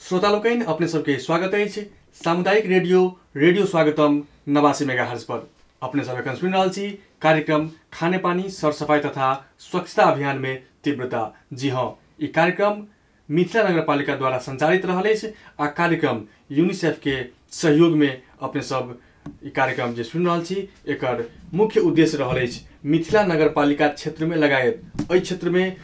श्रोतालोकैन अपने सबके स्वागत अछि सामुदायिक रेडियो स्वागतम 89 मेगाहर्ज पर अपने सब सुन रहल छी कार्यक्रम खाने पानी सरसफाई तथा स्वच्छता अभियान में तीव्रता। जी हाँ, ये कार्यक्रम मिथिला नगरपालिका द्वारा संचालित रहल अछि आ कार्यक्रम यूनिसेफ के सहयोग में अपने सब ई कार्यक्रम जे सुन रहल छी एकर मुख्य उद्देश्य रहल अछि मिथिला नगरपालिका क्षेत्र में लगायत एहि क्षेत्र में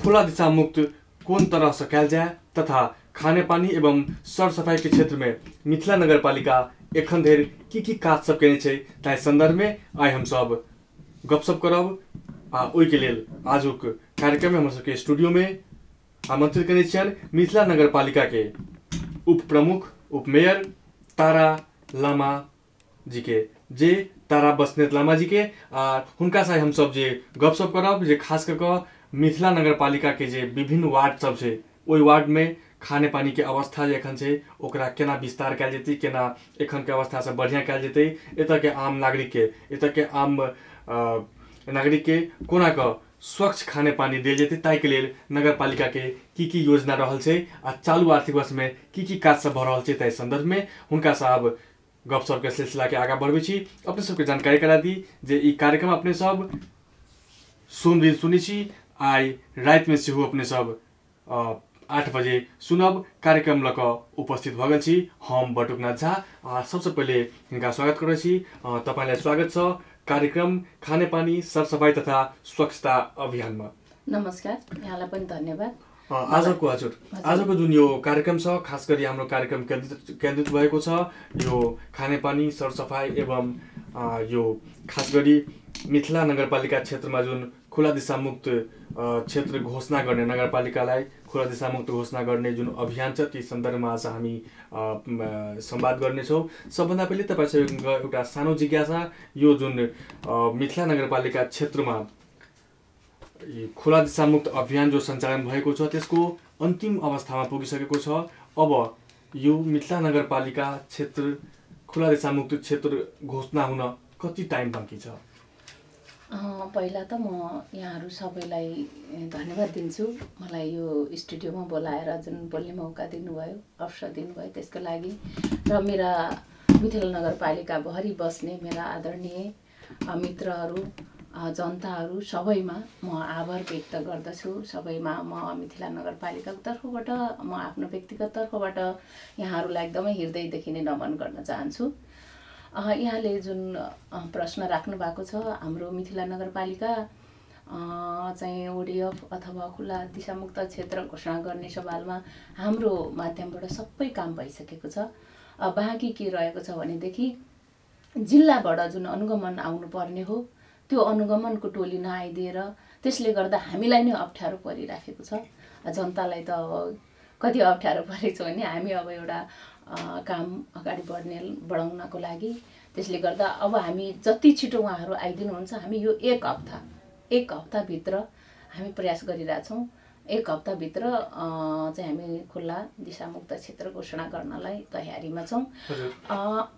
खुला दिशा मुक्त कोन तरह से कयल जाए तथा खाने पानी एवं सर सफाई के क्षेत्र में मिथिला नगरपालिका एखन धरि की काज सब केने छै ताहि संदर्भ में आइ हम सब गपशप करब। आ ओहि के लेल आजुक कार्यक्रम में हमर सबके स्टूडियो में आमंत्रित करने छियन मिथिला नगरपालिका के उप प्रमुख उप मेयर तारा लामा जी के जे तारा बस्नेत लामा जी के हुनका से हम सब जे गपशप करब जे खास करके मिथिला नगरपालिका के जे विभिन्न वार्ड सब छै ओहि वार्ड में खाने पानी के अवस्था जे एखन छै ओकरा केना विस्तार कयल जेतै केना एखन के अवस्था से बढ़िया कयल जेतै एतऽ के आम नागरिक के एतऽ के आम नागरिक के कोना के स्वच्छ खाने पानी देल जेतै ताहि के लेल नगरपालिका के की योजना रहल छै आ चालू आर्थिक वर्ष में की काज सब भ रहल छै ताहि संदर्भ में हुनका साहब गपशप के सिलसिला के आगा बढ़बै छी। अपने सबके जानकारी करा दी जे ई कार्यक्रम अपने सब सोम दिन सुनै छी आई रात में सेहो अपने सब 8 बजे सुनब कार्यक्रम लक उपस्थित भ गेल छी हम बटुकनाथ झा। सबसे पहले हिनका स्वागत करै छी। तपाईलाई स्वागत छ कार्यक्रम खाने पानी सरसफाई तथा स्वच्छता अभियान में। नमस्कार, यहाँलाई पनि धन्यवाद। आजको जुन यो कार्यक्रम छ खास गरी हाम्रो कार्यक्रम केन्द्रित भएको छ यो खाने पानी सरसफाई एवं यो खास गरी मिथिला नगरपालिका क्षेत्रमा जुन खुला दिशा मुक्त क्षेत्र घोषणा गर्ने नगरपालिकालाई खुला दिशा मुक्त घोषणा गर्ने जुन अभियान छ ती सन्दर्भमा आज हामी संवाद गर्नेछौँ। सबभन्दा पहिले तपाईसँग एउटा सानो जिज्ञासा यो जुन मिथिला नगरपालिका क्षेत्रमा खुला दिशा मुक्त अभियान जो सञ्चालन भएको छ त्यसको अन्तिम अवस्थामा पुगिसकेको छ। अब यो मिथिला नगरपालिका क्षेत्र खुला दिशा मुक्त क्षेत्र घोषणा हुन कति टाइम बाँकी छ? पहिला त म यहाँहरू सबैलाई धन्यवाद दिन्छु मलाई यो स्टुडियोमा बोलाएर जुन बोल्ने मौका दिनुभयो अवसर दिनुभयो त्यसको लागि र मेरा मिथिला नगरपालिका भरि बस्ने मेरा आदरणीय मित्रहरू जनताहरू सबैमा म आभार व्यक्त गर्दछु। सबैमा म मिथिला नगरपालिकाको तर्फबाट म आफ्नो व्यक्तिगत तर्फबाट यहाँहरूलाई एकदमै हृदयदेखि नै नमन गर्न चाहन्छु। यहाँले जुन प्रश्न राख्नु भएको छ हाम्रो मिथिला नगरपालिका चाहिँ ओडिएफ अथवा खुला दिशामुक्त क्षेत्र घोषणा गर्ने सवालमा हाम्रो माध्यमबाट सबै काम भइसकेको छ। बाँकी के रहेको छ भनेदेखि जिल्लाबाट जुन अनुगमन आउनुपर्ने हो त्यो अनुगमनको टोली नआइदिएर त्यसले गर्दा हामीलाई नै अप्ठ्यारो परिराखेको छ। जनतालाई त अब कति अप्ठ्यारो परेको छ भने हामी अब एउटा काम अगाडि बढाउनको लागि त्यसले गर्दा अब हामी जति छिटो उहाँहरू आइदिनुहुन्छ हामी यो एक हप्ताभित्र हामी प्रयास गरिरहेछौँ। एक हप्ताभित्र चाहिँ हामी खुल्ला दिशामुक्त क्षेत्र घोषणा गर्नलाई तयारीमा छौँ।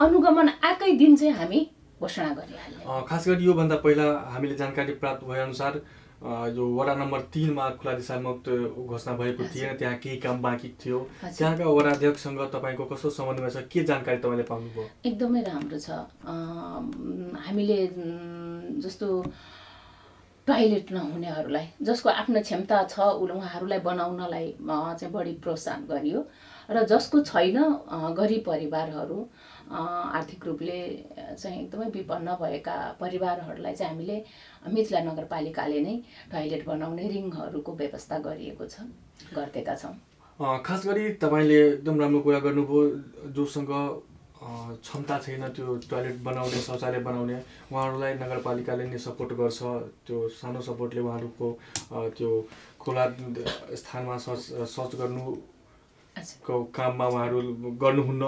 अनुगमन आएकै दिन चाहिँ हामी घोषणा गरिहाल्ने। खास गरी योभन्दा पहिला हामीले जानकारी प्राप्त भएअनुसार जो वडा नम्बर 3 मा खुला दिशामुक्त घोषणा भएको थिएन, त्यहाँ केही काम बाँकी थियो। त्यहाँका वडा अध्यक्षसँग तपाईको कस्तो समन्वय छ, के जानकारी तपाईले पाउनुभयो? एकदमै राम्रो छ। हामीले जस्तो टोयलेट नहुनेहरूलाई जसको आफ्नो क्षमता छ उहाँहरूलाई बनाउनलाई चाहिँ बढी प्रोत्साहन गरियो र जसको छैन गरिब परिवारहरू आर्थिक रूपले चाहिँ एकदमै विपन्न भएका परिवारहरूलाई चाहिँ हामीले मिथिला नगरपालिकाले नै टोयलेट बनाउने रिङहरूको व्यवस्था गरिदिएका छौँ। खास गरी तपाईले एकदम राम्रो कुरा गर्नुभयो। जोसँग क्षमता छैन त्यो टोयलेट बनाउने शौचालय बनाउने उहाँहरूलाई नगरपालिकाले नै सपोर्ट गर्छ। त्यो सानो सपोर्टले उहाँहरूको त्यो खुला स्थानमा शौच गर्नु को काममा उहाँहरू गर्नुहुन्न।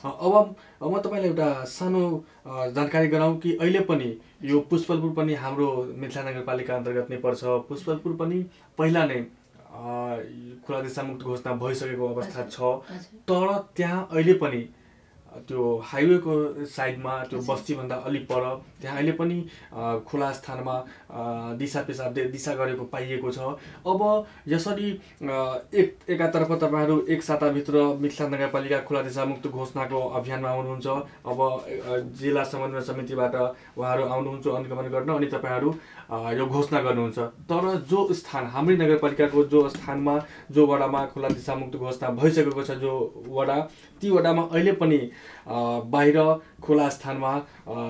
अब म तपाईलाई एउटा सानो जानकारी गराउँ कि अहिले पनि यो पुष्पलपुर पनि हाम्रो मिथिला नगरपालिका अन्तर्गत नै पर्छ। पुष्पलपुर पनि पहिला नै खुला दिशामुक्त घोषणा भइसकेको अवस्था छ, तर त्यहाँ अहिले पनि त्यो हाइवेको साइडमा त्यो बस्तीभन्दा अलि पर त्यहाँ अहिले पनि खुला स्थानमा दिशा गरेको पाइएको छ। अब यसरी एकातर्फ तपाईँहरू एक साताभित्र मिथिला नगरपालिका खुला दिशामुक्त घोषणाको अभियानमा आउनुहुन्छ। अब जिल्ला समन्वय समितिबाट उहाँहरू आउनुहुन्छ अनुगमन गर्न, अनि तपाईँहरू यो घोषणा गर्नुहुन्छ। तर जो स्थान हाम्रै नगरपालिकाको जो स्थानमा जो वडामा खुला दिशामुक्त घोषणा भइसकेको छ, जो वडा ती वडामा अहिले पनि बाहिर खुला स्थानमा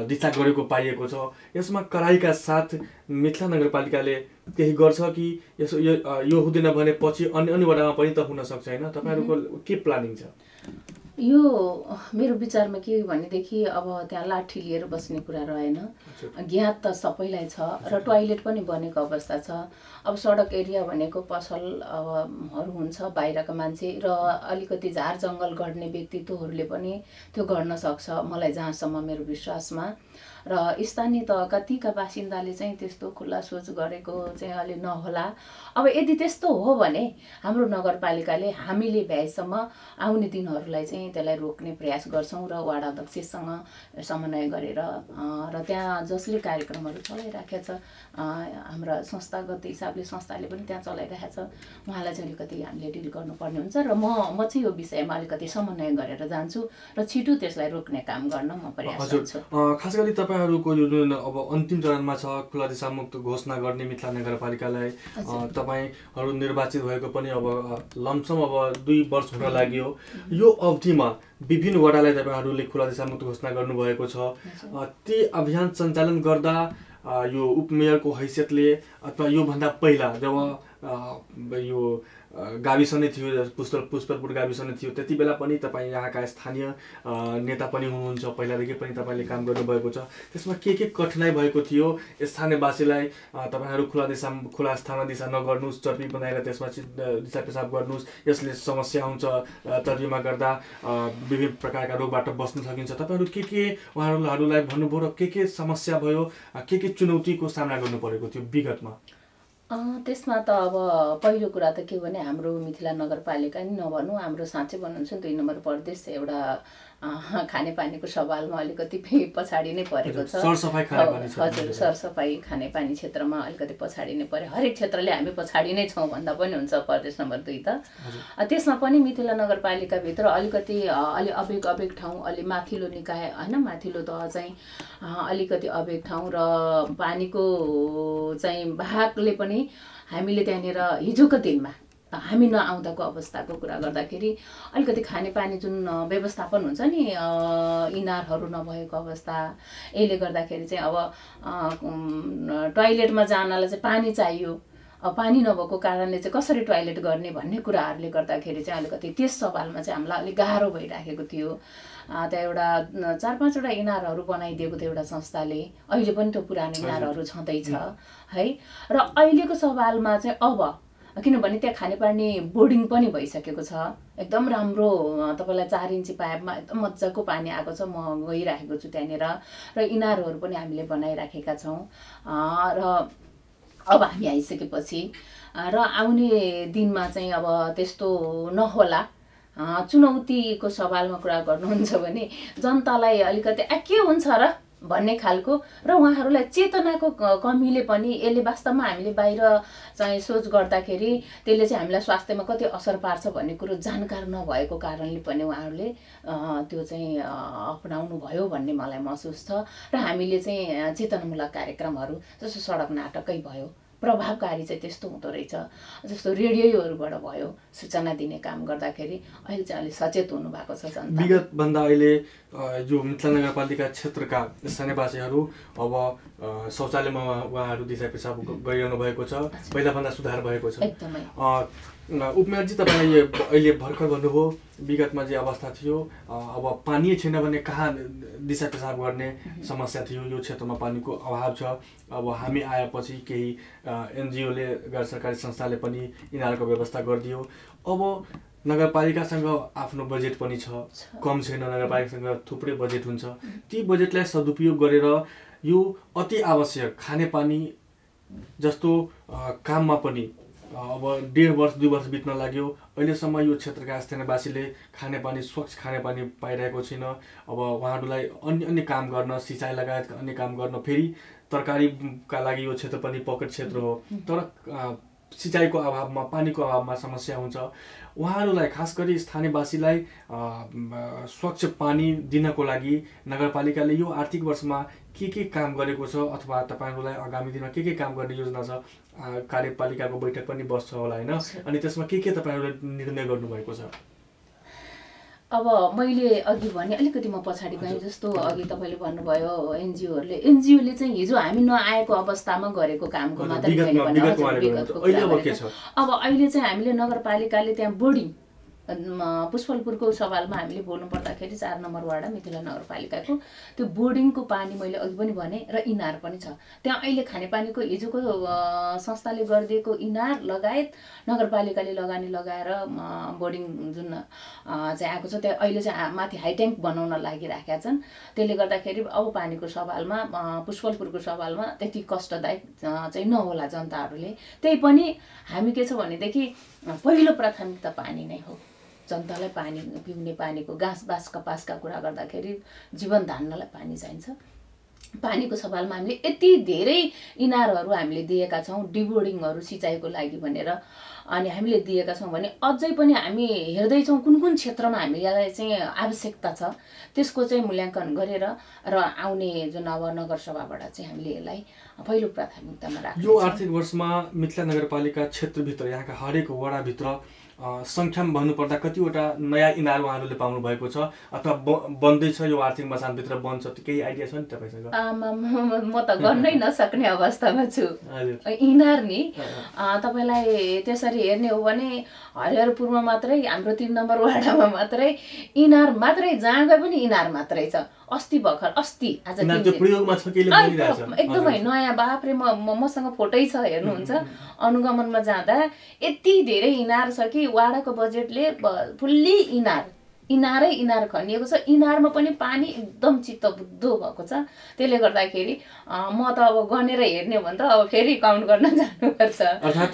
दिशा गरेको पाइएको छ। यसमा कडाइका साथ मिथिला नगरपालिकाले केही गर्छ कि यसो यो हुँदैन भने पछि अन्य वडामा पनि त हुन सक्छ होइन? तपाईँहरूको के प्लानिङ छ? यो मेरो विचारमा के भनेदेखि अब त्यहाँ लाठी लिएर बस्ने कुरा रहेन। ज्ञात त सबैलाई छ र टोयलेट पनि बनेको अवस्था छ। अब सडक एरिया भनेको पसल हरू हुन्छ, बाहिरका मान्छे र अलिकति झार जङ्गल गर्ने व्यक्तित्वहरूले पनि त्यो गर्न सक्छ, मलाई जहाँसम्म मेरो विश्वासमा। र स्थानीय तहका तीका बासिन्दाले चाहिँ त्यस्तो खुल्ला सोच गरेको चाहिँ अलि नहोला। अब यदि त्यस्तो हो भने हाम्रो नगरपालिकाले हामीले भ्याएसम्म आउने दिनहरूलाई चाहिँ त्यसलाई रोक्ने प्रयास गर्छौँ र वार्ड अध्यक्षसँग समन्वय गरेर र त्यहाँ जसले कार्यक्रमहरू चलाइराखेको छ, हाम्रा संस्थागत हिसाबले संस्थाले पनि त्यहाँ चलाइरहेको छ, उहाँलाई चाहिँ अलिकति हामीले डिल गर्नुपर्ने हुन्छ र म चाहिँ यो विषयमा अलिकति समन्वय गरेर जान्छु र छिटो त्यसलाई रोक्ने काम गर्न म प्रयास गर्छु। खास गरी तपाईँहरूको यो जुन अब अन्तिम चरणमा छ खुला दिशामुक्त घोषणा गर्ने मिथिला नगरपालिकालाई, तपाईँहरू निर्वाचित भएको पनि अब लमसम अब 2 वर्ष हुन लाग्यो। यो अवधिमा विभिन्न वडालाई तपाईँहरूले खुला दिशामुक्त घोषणा गर्नुभएको छ। ती अभियान सञ्चालन गर्दा यो उपमेयरको हैसियतले अथवा योभन्दा पहिला जब यो गाविस नै थियो, पुष्पलपुर गाविस नै थियो, त्यति बेला पनि तपाईँ यहाँका स्थानीय नेता पनि हुनुहुन्छ, पहिलादेखि पनि तपाईँले काम गर्नुभएको छ। त्यसमा के कठिनाइ भएको थियो? स्थानीयवासीलाई तपाईँहरू खुला स्थानमा दिशा नगर्नुहोस्, चर्पी बनाएर त्यसमा दिशा पेसाब गर्नुहोस्, यसले समस्या हुन्छ, चर्पीमा गर्दा विभिन्न प्रकारका रोगबाट बस्न सकिन्छ, तपाईँहरू के उहाँहरूलाई भन्नुभयो र के समस्या भयो, के चुनौतीको सामना गर्नु परेको थियो विगतमा? त्यसमा त अब पहिलो कुरा त के भने हाम्रो मिथिला नगरपालिका नि नभनौँ, हाम्रो साँच्चै भन्नुहुन्छ 2 नम्बर प्रदेश एउटा खानेपानीको सवालमा अलिकति पछाडि नै परेको छ। हजुर, सरसफाइ खानेपानी क्षेत्रमा अलिकति पछाडि नै पऱ्यो। हरेक क्षेत्रले हामी पछाडि नै छौँ भन्दा पनि हुन्छ। प्रदेश नम्बर 2 त त्यसमा पनि मिथिला नगरपालिकाभित्र अलिकति अलि अबेग ठाउँ, अलि माथिल्लो निकाय होइन, माथिल्लो तह चाहिँ अलिकति अबेग ठाउँ र पानीको चाहिँ भागले पनि हामीले त्यहाँनिर हिजोको दिनमा हामी नआउँदाको अवस्थाको कुरा गर्दाखेरि अलिकति खानेपानी जुन व्यवस्थापन हुन्छ नि, इनारहरू नभएको अवस्था, यसले गर्दाखेरि चाहिँ अब टोयलेटमा जानलाई चाहिँ पानी चाहियो। अब पानी नभएको कारणले चाहिँ कसरी टोयलेट गर्ने भन्ने कुराहरूले गर्दाखेरि चाहिँ अलिकति त्यस सवालमा चाहिँ हामीलाई अलिक गाह्रो भइराखेको थियो। त्यहाँ एउटा 4-5 वटा इनारहरू बनाइदिएको थियो एउटा संस्थाले, अहिले पनि त्यो पुरानो इनारहरू छँदैछ है। र अहिलेको सवालमा चाहिँ अब किनभने त्यहाँ खानेपानी बोर्डिङ पनि भइसकेको छ, एकदम राम्रो, तपाईँलाई 4 इन्ची पाइपमा एकदम मजाको पानी आएको छ। म गइराखेको छु त्यहाँनिर र इनारहरू पनि हामीले बनाइराखेका छौँ। र अब हामी आइसकेपछि र आउने दिनमा चाहिँ अब त्यस्तो नहोला। चुनौतीको सवालमा कुरा गर्नुहुन्छ भने जनतालाई अलिकति के हुन्छ र भन्ने खालको र उहाँहरूलाई चेतनाको कमीले पनि यसले वास्तवमा हामीले बाहिर चाहिँ सोच गर्दाखेरि त्यसले चाहिँ हामीलाई स्वास्थ्यमा कति असर पार्छ भन्ने कुरो जानकार नभएको कारणले पनि उहाँहरूले त्यो चाहिँ अपनाउनु भयो भन्ने मलाई महसुस छ। र हामीले चाहिँ चेतनामूलक कार्यक्रमहरू जस्तो सडक नाटकै भयो, प्रभावकारी चाहिँ त्यस्तो हुँदो रहेछ, जस्तो रेडियोहरूबाट भयो सूचना दिने काम गर्दाखेरि अहिले चाहिँ अलिक सचेत हुनु भएको छ जनता। विगतभन्दा अहिले यो मिथिला नगरपालिका क्षेत्रका स्थानीयवासीहरू अब शौचालयमा उहाँहरू दिशा पेसाब गरिरहनु भएको छ, पहिलाभन्दा सुधार भएको छ एकदमै। उपमेयरजी, तपाईँले अहिले भर्खर भन्नुभयो विगतमा जे अवस्था थियो, अब पानी छैन भने कहाँ दिशा पेसाब गर्ने समस्या थियो, यो क्षेत्रमा पानीको अभाव छ। अब हामी आएपछि केही एनजिओले गैर सरकारी संस्थाले पनि इनारको व्यवस्था गरिदियो। अब नगरपालिकासँग आफ्नो बजेट पनि छ, कम छैन, नगरपालिकासँग थुप्रै बजेट हुन्छ। ती बजेटलाई सदुपयोग गरेर यो अति आवश्यक खानेपानी जस्तो काममा पनि अब 1.5 वर्ष 2 वर्ष बित्न लाग्यो, अहिलेसम्म यो क्षेत्रका स्थानीयवासीले खानेपानी स्वच्छ खानेपानी पाइरहेको छैन। अब उहाँहरूलाई अन्य काम गर्न, सिँचाइ लगायतका अन्य काम गर्न, फेरि तरकारीका लागि यो क्षेत्र पनि पकेट क्षेत्र हो, तर सिँचाइको अभावमा, पानीको अभावमा समस्या हुन्छ। उहाँहरूलाई खास गरी स्थानीयवासीलाई स्वच्छ पानी दिनको लागि नगरपालिकाले यो आर्थिक वर्षमा के काम गरेको छ, अथवा तपाईँहरूलाई आगामी दिनमा के काम गर्ने योजना छ? कार्यपालिकाको बैठक पनि बस्छ होला होइन, अनि त्यसमा के तपाईँहरूले निर्णय गर्नुभएको छ? अब मैले अघि भने अलिकति म पछाडि गएँ, जस्तो अघि तपाईँले भन्नुभयो एनजिओले चाहिँ हिजो हामी नआएको अवस्थामा गरेको कामको मात्रै अब अहिले चाहिँ हामीले नगरपालिकाले त्यहाँ बोर्डिङ पुष्पलपुरको सवालमा हामीले बोल्नु पर्दाखेरि 4 नम्बर वार्ड मिथिला नगरपालिकाको त्यो बोर्डिङको पानी मैले अघि पनि भने र इनार पनि छ त्यहाँ। अहिले खानेपानीको हिजोको संस्थाले गरिदिएको इनार लगायत नगरपालिकाले लगानी लगाएर बोर्डिङ जुन चाहिँ आएको छ त्यहाँ अहिले चाहिँ माथि हाई ट्याङ्क बनाउन लागिराखेका छन्। त्यसले गर्दाखेरि अब पानीको सवालमा पुष्पलपुरको सवालमा त्यति कष्टदायक चाहिँ नहोला जनताहरूले। त्यही पनि हामी के छ भनेदेखि पहिलो प्राथमिकता पानी नै हो। जनतालाई पानी, पिउने पानीको घाँस बाँस कपासका कुरा गर्दाखेरि जीवन धान्नलाई पानी चाहिन्छ। पानीको सवालमा हामीले यति धेरै इनारहरू हामीले दिएका छौँ डिबोर्डिङहरू सिँचाइको लागि भनेर, अनि हामीले दिएका छौँ भने अझै पनि हामी हेर्दैछौँ कुन कुन क्षेत्रमा हामीलाई चाहिँ आवश्यकता छ, त्यसको चाहिँ मूल्याङ्कन गरेर र आउने जुन अब नगरसभाबाट चाहिँ हामीले यसलाई पहिलो प्राथमिकतामा राख्छौँ। यो आर्थिक वर्षमा मिथिला नगरपालिका क्षेत्रभित्र, यहाँका हरेक वडाभित्र सङ्ख्यामा भन्नुपर्दा कतिवटा नयाँ इनार उहाँहरूले पाउनु भएको छ अथवा बन्दैछ यो आर्थिक मसानभित्र बन्छ, केही आइडिया छ नि तपाईँसँग? म त गर्नै नसक्ने अवस्थामा छु। इनार नि तपाईँलाई त्यसरी हेर्ने हो भने हरिहरपुरमा मात्रै, हाम्रो 3 नम्बर वार्डमा मात्रै इनार मात्रै, जहाँ गए पनि इनार मात्रै छ। अस्ति भर्खर अस्ति आज एकदमै नयाँ बाफ्रे मसँग फोटै छ, हेर्नुहुन्छ अनुगमनमा जाँदा यति धेरै इनार छ कि वाडाको बजेटले फुल्ली इनारै इनार खनिएको छ। इनारमा पनि पानी एकदम चित्तबुद्धो भएको छ। त्यसले गर्दाखेरि म त अब गनेर हेर्ने भने त अब फेरि काउन्ट गर्न जानुपर्छ।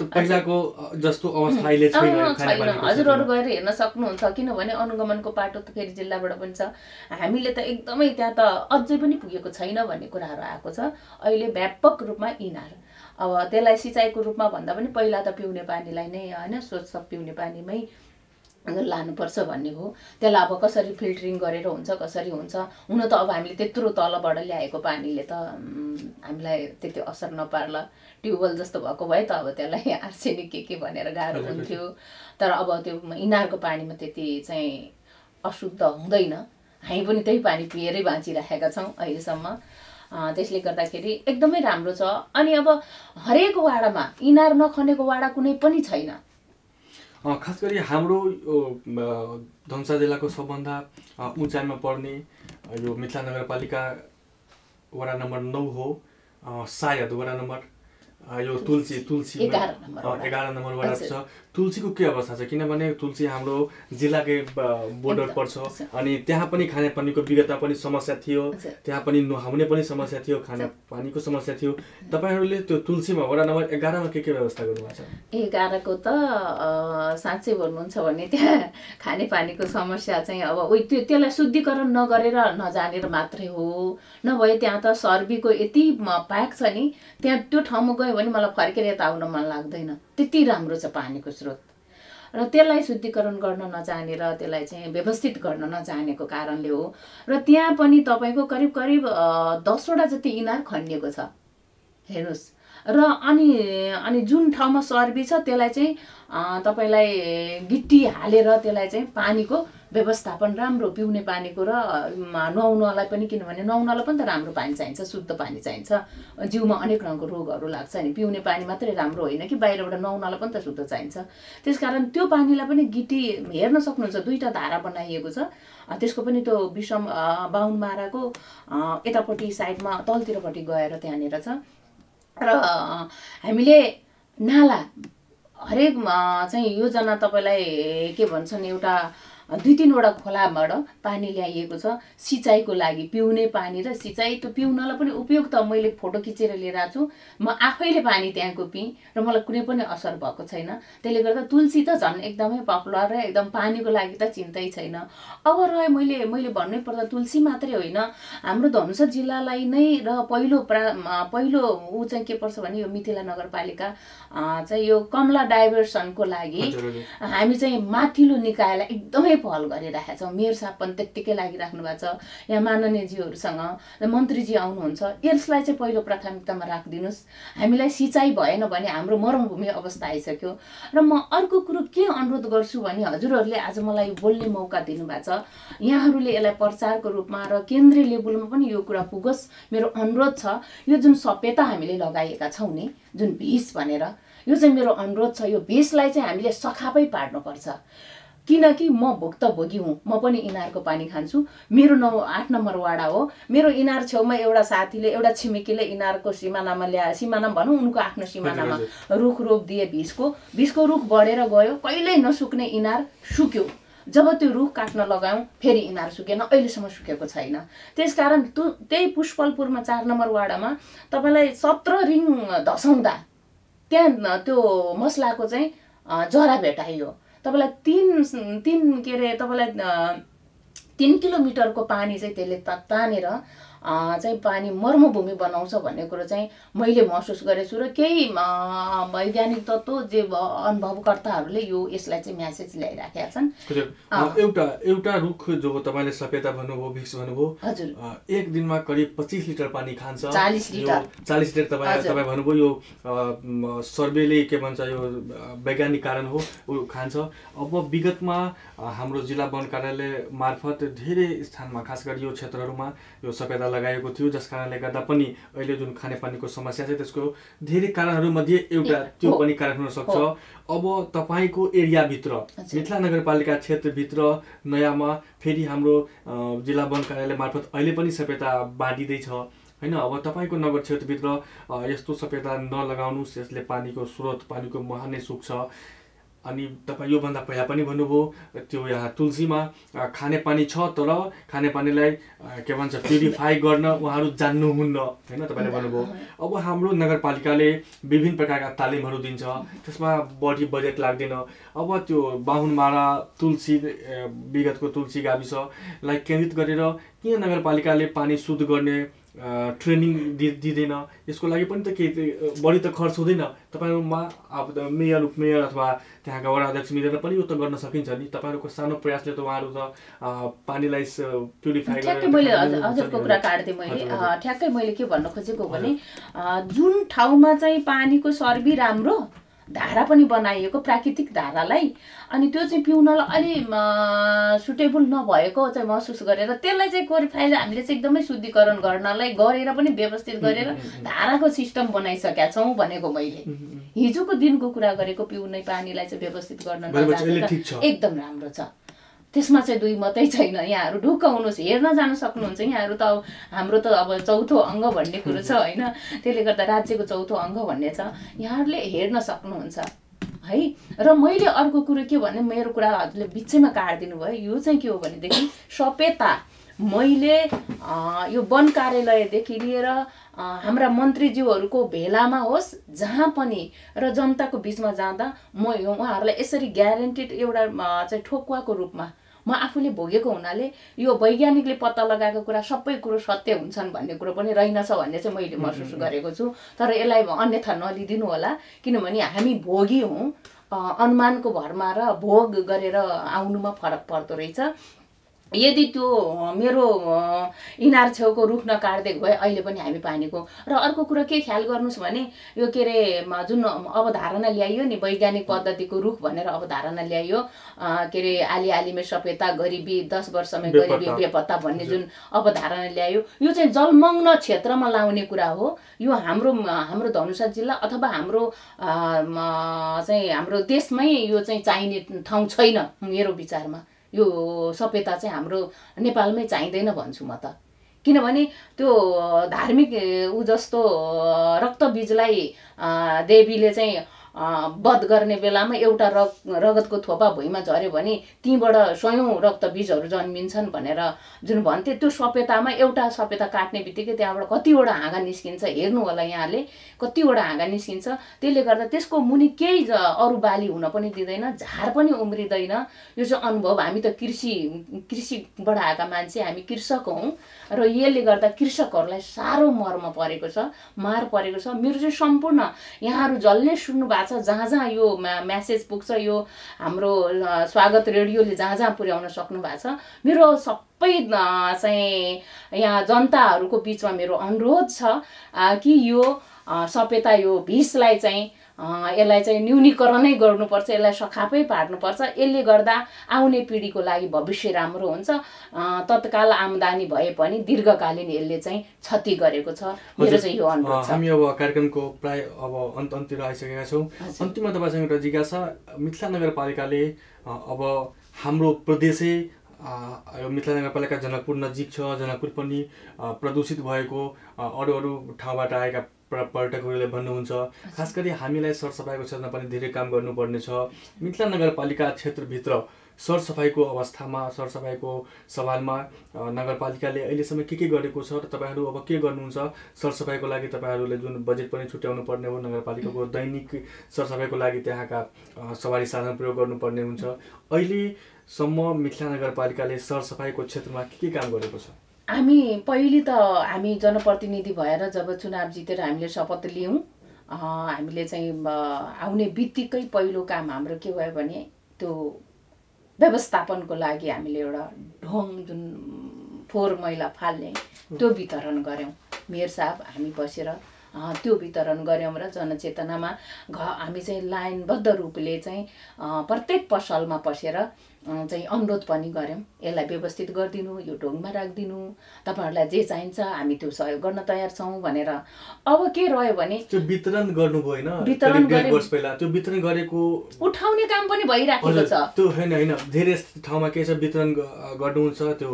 पहिलाको जस्तो अवस्था अहिले छैन। हजुरहरू गएर हेर्न सक्नुहुन्छ, किनभने अनुगमनको पाटो त फेरि जिल्लाबाट पनि छ। हामीले त एकदमै त्यहाँ त अझै पनि पुगेको छैन भन्ने कुराहरू आएको छ। अहिले व्यापक रूपमा इनार, अब त्यसलाई सिँचाइको रूपमा भन्दा पनि पहिला त पिउने पानीलाई नै होइन स्वच्छ पिउने पानीमै लानुपर्छ भन्ने हो। त्यसलाई अब कसरी फिल्टरिङ गरेर हुन्छ, कसरी हुन्छ, हुन त अब हामीले त्यत्रो तलबाट ल्याएको पानीले त हामीलाई त्यति असर नपार्ला। ट्युबवेल जस्तो भएको भए त अब त्यसलाई आर्सेनिक के भनेर गाह्रो हुन्थ्यो, तर अब त्यो इनारको पानीमा त्यति चाहिँ अशुद्ध हुँदैन। हामी पनि त्यही पानी पिएरै बाँचिराखेका छौँ अहिलेसम्म। त्यसले गर्दाखेरि एकदमै राम्रो छ। अनि अब हरेक वाडामा इनार नखनेको वाडा कुनै पनि छैन। खास गरी हाम्रो धनुषा जिल्लाको सबभन्दा उचाइमा पर्ने यो मिथिला नगरपालिका वडा नम्बर 9 हो, सायद वडा नम्बर यो तुलसी 11 नम्बर वडा छ। तुलसीको के अवस्था छ? किनभने तुलसी हाम्रो जिल्लाकै बोर्डर पर्छ, अनि त्यहाँ पनि खानेपानीको विगतमा पनि समस्या थियो, त्यहाँ पनि नुहाउने पनि समस्या थियो, खानेपानीको समस्या थियो। तपाईँहरूले त्यो तुलसीमा वडा नम्बर 11 मा के व्यवस्था गर्नुभएको छ? 11 को त साँच्चै भन्नुहुन्छ भने त्यहाँ खानेपानीको समस्या चाहिँ अब त्यसलाई शुद्धिकरण नगरेर नजानेर मात्रै हो। नभए त्यहाँ त सर्बीको यति प्याक छ नि, त्यहाँ त्यो ठाउँमा गयो भने मलाई फर्केर यता आउन मन लाग्दैन, त्यति राम्रो छ पानीको स्रोत। र त्यसलाई शुद्धिकरण गर्न नजानेर, त्यसलाई चाहिँ व्यवस्थित गर्न नजानेको कारणले हो। र त्यहाँ पनि तपाईँको करिब 10वटा जति इनार खनिएको छ हेर्नुहोस्। र अनि जुन ठाउँमा सर्बी छ त्यसलाई चाहिँ तपाईँलाई गिट्टी हालेर त्यसलाई चाहिँ पानीको व्यवस्थापन राम्रो, पिउने पानीको र नुहाउनलाई पनि, किनभने नुहाउनलाई पनि त राम्रो पानी चाहिन्छ, शुद्ध पानी चाहिन्छ। जिउमा अनेक रङको रोगहरू लाग्छ नि, पिउने पानी मात्रै राम्रो होइन कि बाहिरबाट नुहाउनलाई पनि त शुद्ध चाहिन्छ। त्यसकारण त्यो पानीलाई पनि गिटी हेर्न सक्नुहुन्छ, 2टा धारा बनाइएको छ। त्यसको पनि त्यो विषम बाहुन माराको यतापट्टि साइडमा तलतिरपट्टि गएर त्यहाँनिर छ। र हामीले नाला हरेक चाहिँ योजना तपाईँलाई के भन्छन्, एउटा 2-3वटा खोलाबाट पानी ल्याइएको छ सिँचाइको लागि, पिउने पानी र सिँचाइ। त्यो पिउनलाई पनि उपयुक्त मैले फोटो खिचेर लिएर आएको छु। म आफैले पानी त्यहाँको पिएँ र मलाई कुनै पनि असर भएको छैन। त्यसले गर्दा तुलसी त झन् एकदमै पपुलर र एकदम पानीको लागि त चिन्तै छैन। अब रह्यो मैले भन्नै पर्दा तुलसी मात्रै होइन, हाम्रो धनुषा जिल्लालाई नै र पहिलो ऊ चाहिँ के पर्छ भने यो मिथिला नगरपालिका चाहिँ यो कमला डाइभर्सनको लागि हामी चाहिँ माथिल्लो निकायलाई एकदमै पहल गरिरहेका छौँ। मेयर साहब पनि त्यत्तिकै लागिराख्नु भएको छ। यहाँ माननीयज्यूहरूसँग मन्त्रीजी आउनुहुन्छ, यसलाई चाहिँ पहिलो प्राथमिकतामा राखिदिनुहोस्। हामीलाई सिँचाइ भएन भने हाम्रो मरुभूमि अवस्था आइसक्यो। र म अर्को कुरो के अनुरोध गर्छु भने हजुरहरूले आज मलाई बोल्ने मौका दिनुभएको छ, यहाँहरूले यसलाई प्रचारको रूपमा र केन्द्रीय लेभलमा पनि यो कुरा पुगोस्। मेरो अनुरोध छ, यो जुन सपेता हामीले लगाएका छौँ नि, जुन भेष भनेर, यो चाहिँ मेरो अनुरोध छ, यो भेषलाई चाहिँ हामीले सखापै पार्नुपर्छ। किनकि म भुक्तभोगी हुँ, म पनि इनारको पानी खान्छु। मेरो 8 नम्बर वाडा हो। मेरो इनार छेउमा एउटा साथीले, एउटा छिमेकीले इनारको सिमाना भनौँ, उनको आफ्नो सिमानामा रुख रोपिदिए भिसको रुख बढेर गयो। कहिल्यै नसुक्ने इनार सुक्यो। जब त्यो रुख काट्न लगायौँ फेरि इनार सुकेन, अहिलेसम्म सुकेको छैन। त्यसकारण त्यही पुष्पलपुरमा 4 नम्बर वाडामा तपाईँलाई 17 रिङ धसाउँदा त्यहाँ त्यो मसलाको चाहिँ जरा भेटाइयो। तपाईँलाई 3 किलोमिटरको पानी चाहिँ त्यसले तानेर चाहिँ पानी मर्मभूमि बनाउँछ भन्ने कुरो चाहिँ मैले महसुस गरेको छु। र केही वैज्ञानिक तत्त्व जे अनुभवकर्ताहरूले यसलाई चाहिँ म्यासेज ल्याइराखेका छन्। एउटा रुख जो तपाईँले सपेता भन्नुभयो, भिक्स भन्नुभयो, हजुर, एक दिनमा करिब 25 लिटर पानी खान्छ। 40 लिटर तपाईँ भन्नुभयो। यो सर्वेले के भन्छ, यो वैज्ञानिक कारण हो, ऊ खान्छ। अब विगतमा हाम्रो जिल्ला वन कार्यालय मार्फत धेरै स्थानमा, खास गरी यो क्षेत्रहरूमा यो सपेता लगाएको थियो, जस कारणले गर्दा पनि अहिले जुन खानेपानीको समस्या छ त्यसको धेरै कारणहरूमध्ये एउटा त्यो पनि कारण हुन सक्छ। अब तपाईँको एरियाभित्र, मिथिला नगरपालिका क्षेत्रभित्र नयाँमा फेरि हाम्रो जिल्ला वन कार्यालय मार्फत अहिले पनि सपेता बाँडिँदैछ होइन। अब तपाईँको नगर क्षेत्रभित्र यस्तो सपेता नलगाउनुहोस्, यसले पानीको स्रोत, पानीको मुहान नै सुक्छ। अनि तपाईँ योभन्दा पहिला पनि भन्नुभयो त्यो यहाँ तुलसीमा खानेपानी छ, तर खानेपानीलाई के भन्छ प्युरिफाई गर्न उहाँहरू जान्नुहुन्न होइन, तपाईँले भन्नुभयो। अब हाम्रो नगरपालिकाले विभिन्न प्रकारका तालिमहरू दिन्छ, त्यसमा बढी बजेट लाग्दैन। अब त्यो बाहुनमारा तुलसी, विगतको तुलसी गाविसलाई केन्द्रित गरेर किन नगरपालिकाले पानी शुद्ध गर्ने ट्रेनिङ दिँदैन? यसको लागि पनि त केही बढी त खर्च हुँदैन। तपाईँहरूमा अब मेयर, उपमेयर अथवा त्यहाँका वडा अध्यक्ष मिलेर पनि यो त गर्न सकिन्छ नि। तपाईँहरूको सानो प्रयासले त उहाँहरू त पानीलाई प्युरिफाई गरेर। ठ्याक्कै मैले हजुरको कुरा काट्दै ठ्याक्कै मैले के भन्न खोजेको भने जुन ठाउँमा चाहिँ पानीको सर्बी राम्रो, धारा पनि बनाइएको प्राकृतिक धारालाई, अनि त्यो चाहिँ पिउनलाई अलि सुटेबल नभएको चाहिँ महसुस गरेर त्यसलाई चाहिँ क्वालिफाई हामीले चाहिँ एकदमै शुद्धिकरण गर्नलाई गरेर पनि व्यवस्थित गरेर धाराको सिस्टम बनाइसकेका छौँ भनेको मैले। हिजोको दिनको कुरा गरेको पिउने पानीलाई चाहिँ व्यवस्थित गर्न एकदम राम्रो छ। त्यसमा चाहिँ दुई मात्रै छैन। यहाँहरू ढुक्क हुनुहोस्, हेर्न जान सक्नुहुन्छ। यहाँहरू त हाम्रो त अब चौथो अङ्ग भन्ने कुरो छ होइन, त्यसले गर्दा राज्यको चौथो अङ्ग भन्ने छ, यहाँहरूले हेर्न सक्नुहुन्छ है। र मैले अर्को कुरो के भने, मेरो कुरा हजुरले बिचैमा काटिदिनु भयो। यो चाहिँ के हो भनेदेखि सपेता मैले यो वन कार्यालयदेखि लिएर हाम्रा मन्त्रीज्यूहरूको भेलामा होस् जहाँ पनि र जनताको बिचमा जाँदा म उहाँहरूलाई यसरी ग्यारेन्टेड एउटा चाहिँ ठोकुवाको रूपमा म आफूले भोगेको हुनाले यो वैज्ञानिकले पत्ता लगाएको कुरा सबै कुरो सत्य हुन्छन् भन्ने कुरो पनि रहेनछ भन्ने चाहिँ मैले महसुस गरेको छु। तर यसलाई अन्यथा नलिदिनु होला, किनभने हामी भोगी हौँ। अनुमानको भरमा र भोग गरेर आउनुमा फरक पर्दो रहेछ। यदि त्यो मेरो इनार छेउको रुख नकाट्दै गए अहिले पनि हामी पानीको। र अर्को कुरा के ख्याल गर्नुहोस् भने यो के अरे जुन अवधारणा ल्याइयो नि, वैज्ञानिक पद्धतिको रुख भनेर अवधारणा ल्याइयो, के अरे आली आलीमै सपेता, गरिबी 10 वर्षमै गरिबी बेपत्ता भन्ने जुन अवधारणा ल्यायो, यो चाहिँ जलमग्न क्षेत्रमा लाउने कुरा हो। यो हाम्रो धनुषा जिल्ला अथवा हाम्रो चाहिँ हाम्रो देशमै यो चाहिँ चाहिने ठाउँ छैन मेरो विचारमा। यो सपेता चाहिँ हाम्रो नेपालमै चाहिँदैन भन्छु म त। किनभने त्यो धार्मिक ऊ जस्तो रक्तबीजलाई देवीले चाहिँ वध गर्ने बेलामा एउटा रगतको थोपा भुइँमा झऱ्यो भने तीबाट 100औं रक्तबीजहरू जन्मिन्छन् भनेर जुन भन्थे, त्यो सपेतामा एउटा सपेता काट्ने बित्तिकै त्यहाँबाट कतिवटा हाँगा निस्किन्छ, हेर्नु होला यहाँले, कतिवटा हाँगा निस्किन्छ। त्यसले गर्दा त्यसको मुनि केही अरू बाली हुन पनि दिँदैन, झार पनि उम्रिँदैन। यो चाहिँ अनुभव, हामी त कृषिबाट आएका मान्छे, हामी कृषक हौँ र यसले गर्दा कृषकहरूलाई साह्रो मर्म परेको छ, मार परेको छ। मेरो चाहिँ सम्पूर्ण यहाँहरू जसले सुन्नु भएको छ, जहाँ जहाँ यो म्यासेज पुग्छ, यो हाम्रो स्वागत रेडियोले जहाँ जहाँ पुर्याउन सक्नु भएको छ, मेरो सबै चाहिँ यहाँ जनताहरूको बिचमा मेरो अनुरोध छ कि यो सपेता, यो भिसलाई चाहिँ यसलाई चाहिँ न्यूनीकरणै गर्नुपर्छ, यसलाई सखापै पार्नुपर्छ। यसले गर्दा आउने पिँढीको लागि भविष्य राम्रो हुन्छ। तत्काल आम्दानी भए पनि दीर्घकालीन यसले चाहिँ क्षति गरेको छ। मेरो चाहिँ यो अनुरोध छ। हामी अब कार्यक्रमको प्राय अब अन्त्यतिर आइसकेका छौँ। अन्तिममा तपाईँसँग एउटा जिज्ञासा, मिथिला नगरपालिकाले अब हाम्रो प्रदेशै यो मिथिला नगरपालिका जनकपुर नजिक छ, जनकपुर पनि प्रदूषित भएको अरू ठाउँबाट आएका पर्यटकहरूले भन्नुहुन्छ। खास गरी हामीलाई सरसफाइको क्षेत्रमा पनि धेरै काम गर्नुपर्ने छ। मिथिला नगरपालिका क्षेत्रभित्र सरसफाइको अवस्थामा, सरसफाइको सवालमा नगरपालिकाले अहिलेसम्म के गरेको छ र तपाईँहरू अब के गर्नुहुन्छ? सरसफाइको लागि तपाईँहरूले जुन बजेट पनि छुट्याउनु पर्ने हो, नगरपालिकाको दैनिक सरसफाइको लागि त्यहाँका सवारी साधन प्रयोग गर्नुपर्ने हुन्छ। अहिलेसम्म मिथिला नगरपालिकाले सरसफाइको क्षेत्रमा के काम गरेको छ? पहिले त हामी जनप्रतिनिधि भएर जब चुनाव जितेर हामीले शपथ लियौँ, हामीले चाहिँ आउने बित्तिकै पहिलो काम हाम्रो के भयो भने त्यो व्यवस्थापनको लागि हामीले एउटा ढोङ, जुन फोहोर मैला फाल्ने, त्यो वितरण गऱ्यौँ। मेयर साहब हामी बसेर त्यो वितरण गऱ्यौँ र जनचेतनामा हामी चाहिँ लाइनबद्ध रूपले चाहिँ प्रत्येक पसलमा पसेर चाहिँ अनुरोध पनि गऱ्यौँ, यसलाई व्यवस्थित गरिदिनु, यो ढोङमा राखिदिनु, तपाईँहरूलाई जे चाहिन्छ हामी त्यो सहयोग गर्न तयार छौँ भनेर। अब के रह्यो भने त्यो वितरण गर्नुभयो होइन, वितरण वर्ष पहिला त्यो वितरण गरेको उठाउने काम पनि भइराखेको छ। त्यो होइन धेरै ठाउँमा के छ, वितरण गर्नुहुन्छ त्यो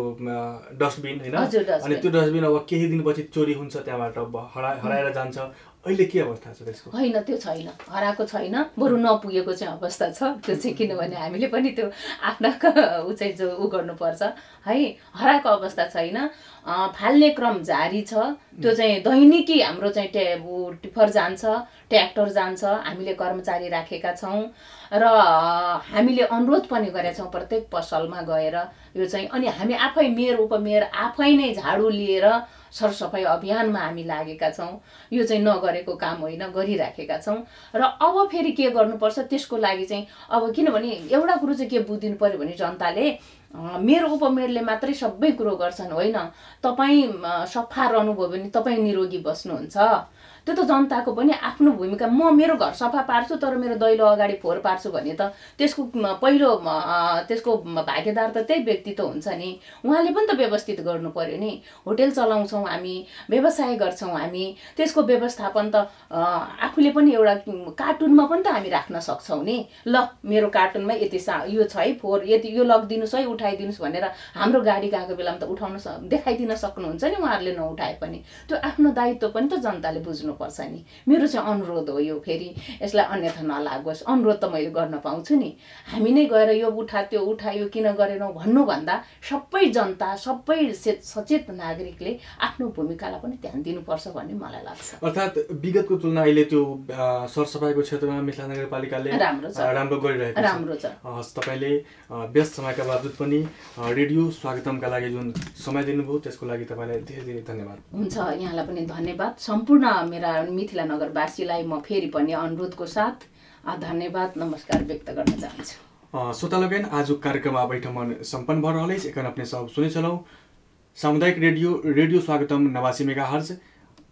डस्टबिन होइन, अनि त्यो डस्टबिन अब केही दिनपछि चोरी हुन्छ, त्यहाँबाट हराएर जान्छ। अहिले के अवस्था छ त्यसको? होइन, त्यो छैन, हराएको छैन, बरु नपुगेको चाहिँ अवस्था छ। त्यो चाहिँ किनभने हामीले पनि त्यो आफ्ना ऊ चाहिँ जो ऊ गर्नुपर्छ है, हराएको अवस्था छैन। फाल्ने क्रम जारी छ। त्यो चाहिँ दैनिकी हाम्रो चाहिँ टिफर जान्छ, ट्र्याक्टर जान्छ, हामीले कर्मचारी राखेका छौँ र हामीले अनुरोध पनि गरेका छौँ प्रत्येक पसलमा गएर यो चाहिँ। अनि हामी आफै मेयर उपमेयर आफै नै झाडु लिएर सरसफाइ अभियानमा हामी लागेका छौँ। यो चाहिँ नगरेको काम होइन, गरिराखेका छौँ। र अब फेरि के गर्नुपर्छ त्यसको लागि चाहिँ, अब किनभने एउटा कुरो चाहिँ के बुझिदिनु पर्यो भने जनताले मेयर उपमेयरले मात्रै सबै कुरो गर्छन् होइन। तपाईँ सफा रहनुभयो भने तपाईँ निरोगी बस्नुहुन्छ। त्यो त जनताको पनि आफ्नो भूमिका। म मेरो घर सफा पार्छु तर मेरो दैलो अगाडि फोहोर पार्छु भने त त्यसको पहिलो त्यसको भागीदार त त्यही व्यक्ति त हुन्छ नि। उहाँले पनि त व्यवस्थित गर्नु पर्यो नि। होटेल चलाउँछौँ हामी, व्यवसाय गर्छौँ हामी, त्यसको व्यवस्थापन त आफूले पनि एउटा कार्टुनमा पनि त हामी राख्न सक्छौँ नि। ल मेरो कार्टुनमा यति यो छ है फोहोर, यति यो लगिदिनुहोस् है, उठाइदिनुहोस् भनेर हाम्रो गाडी गएको बेलामा त उठाउन देखाइदिन सक्नुहुन्छ नि उहाँहरूले नउठाए पनि। त्यो आफ्नो दायित्व पनि त जनताले बुझ्नुपर्छ नि। मेरो चाहिँ अनुरोध हो यो, फेरि यसलाई अन्यथा नलागोस्, अनुरोध त मैले गर्न पाउँछु नि। हामी नै गएर यो उठा त्यो उठा यो किन गरेनौ भन्नुभन्दा सबै जनता, सबै सचेत नागरिकले आफ्नो भूमिकालाई पनि ध्यान दिनुपर्छ भन्ने मलाई लाग्छ। अर्थात् विगतको तुलना अहिले त्यो सरसफाइको क्षेत्रमा मिथिला नगरपालिकाले राम्रो गरिरहेको छ। राम्रो छ। तपाईँले व्यस्त समयका बावजुद पनि रेडियो स्वागतमका लागि जुन समय दिनुभयो त्यसको लागि तपाईँलाई धेरै धेरै धन्यवाद। हुन्छ, यहाँलाई पनि धन्यवाद। सम्पूर्ण मेरा मिथिला नगरवासीलाई म फेरि पनि अनुरोधको साथ धन्यवाद नमस्कार व्यक्त गर्न चाहन्छु। श्रोतालोगन, आजको कार्यक्रम बैठकमा सम्पन्न भइरहलै एखन अपने सब सुने चलौँ सामुदायिक रेडियो स्वागतम 89 मेगाहर्ज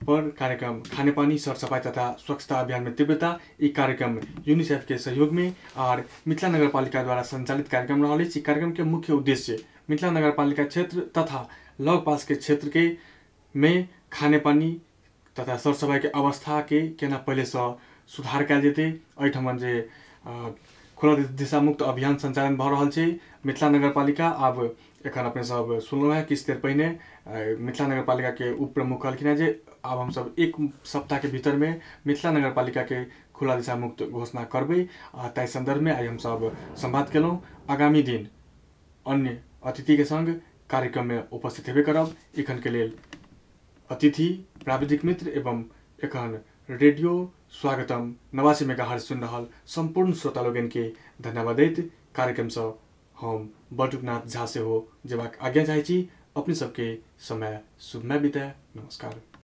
पर कार्यक्रम खाने पानी सरसफाई तथा स्वच्छता अभियान में तीव्रता। ये कार्यक्रम यूनिसेफ के सहयोग में और मिथिला नगरपालिका द्वारा संचालित कार्यक्रम रहा। इस कार्यक्रम के मुख्य उद्देश्य मिथिला नगरपालिका क्षेत्र तथा लगपास के क्षेत्र के में खाने पानी तथा सरसफाई के अवस्था के केना पहले से सुधार कल जेते। अहिठमन जे खुला दिशामुक्त अभियान संचालन भ रहल छै। मिथिला नगरपालिका अब एखन अपने सब सुनलहुँ है किछु देर पहिने मिथिला नगरपालिका के उप प्रमुख कहलखिन जे अब हम सब एक सप्ताह के भीतर में मिथिला नगरपालिका के खुला दिशा मुक्त घोषणा करबै। ताहि संदर्भ में आई हम सब संवाद केलहुँ। आगामी दिन अन्य अतिथि के संग कार्यक्रम में उपस्थित हेबे करब। एखन के लेल अतिथि, प्राविधिक मित्र एवं एखन रेडियो स्वागतम 89 मेगाहर्ट्ज सुन रहल संपूर्ण श्रोता लोगन के धन्यवाद दैत कार्यक्रम से हम बटुकनाथ झा से हो जेबाक आज्ञा चाहै छी। अपने सबके समय शुभमय बीतय। नमस्कार।